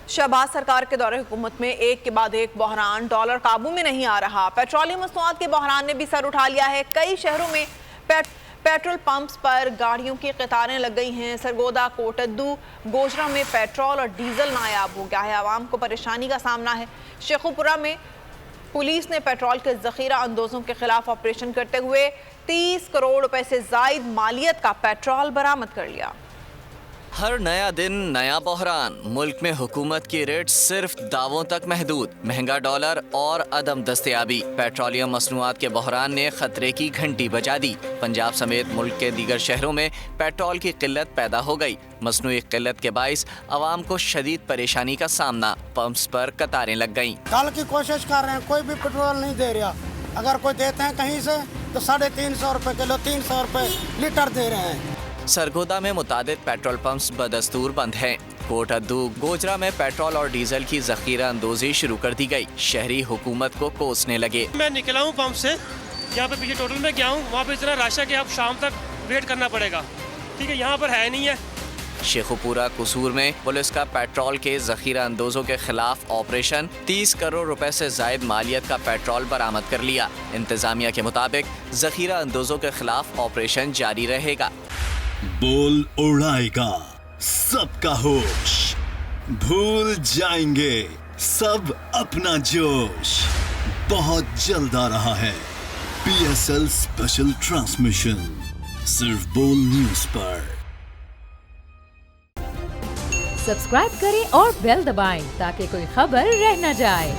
शहबाज सरकार के दौरे हुकूमत में एक के बाद एक बहरान, डॉलर काबू में नहीं आ रहा। पेट्रोलियम मसनूआत के बहरान ने भी सर उठा लिया है। कई शहरों में पेट्रोल पंप्स पर गाड़ियों की कतारें लग गई हैं। सरगोदा, कोटद्दू, गोजरा में पेट्रोल और डीजल नायाब हो गया है। आवाम को परेशानी का सामना है। शेखुपुरा में पुलिस ने पेट्रोल के ज़ख़ीरा अंदोज़ों के खिलाफ ऑपरेशन करते हुए 30 करोड़ रुपए से ज़ायद मालियत का पेट्रोल बरामद कर लिया। हर नया दिन नया बहरान। मुल्क में हुकूमत की रेट सिर्फ दावों तक महदूद। महंगा डॉलर और अदम दस्तयाबी। पेट्रोलियम मसनूआत के बहरान ने खतरे की घंटी बजा दी। पंजाब समेत मुल्क के दीगर शहरों में पेट्रोल की किल्लत पैदा हो गई। मसनूई किल्लत के बाइस आवाम को शदीद परेशानी का सामना। पंप्स पर कतारें लग गईं। कल की कोशिश कर रहे हैं, कोई भी पेट्रोल नहीं दे रहा। अगर कोई देते हैं कहीं से तो 350 रुपए किलो, 300 रुपए लीटर दे रहे हैं। सरगोदा में मुतादिद पेट्रोल पंप्स बदस्तूर बंद हैं। कोटद्दू, गोजरा में पेट्रोल और डीजल की ज़ख़ीरा अंदोज़ी शुरू कर दी गई। शहरी हुकूमत को कोसने लगे। मैं निकला हूँ पंप से, यहाँ पे पीछे टोटल में गया हूँ, वहाँ पे इतना रश है कि अब शाम तक वेट करना पड़ेगा। ठीक है, यहाँ पर है नहीं है। शेखुपुरा कसूर में पुलिस का पेट्रोल के ज़ख़ीरा अंदोज़ों के खिलाफ ऑपरेशन। 30 करोड़ रुपए से ज़ायद मालियत का पेट्रोल बरामद कर लिया। इंतज़ामिया के मुताबिक ज़ख़ीरा अंदोज़ों के खिलाफ ऑपरेशन जारी रहेगा। बोल उड़ाएगा सबका होश, भूल जाएंगे सब अपना जोश। बहुत जल्द आ रहा है PSL स्पेशल ट्रांसमिशन, सिर्फ बोल न्यूज पर। सब्सक्राइब करें और बेल दबाएं ताकि कोई खबर रह न जाए।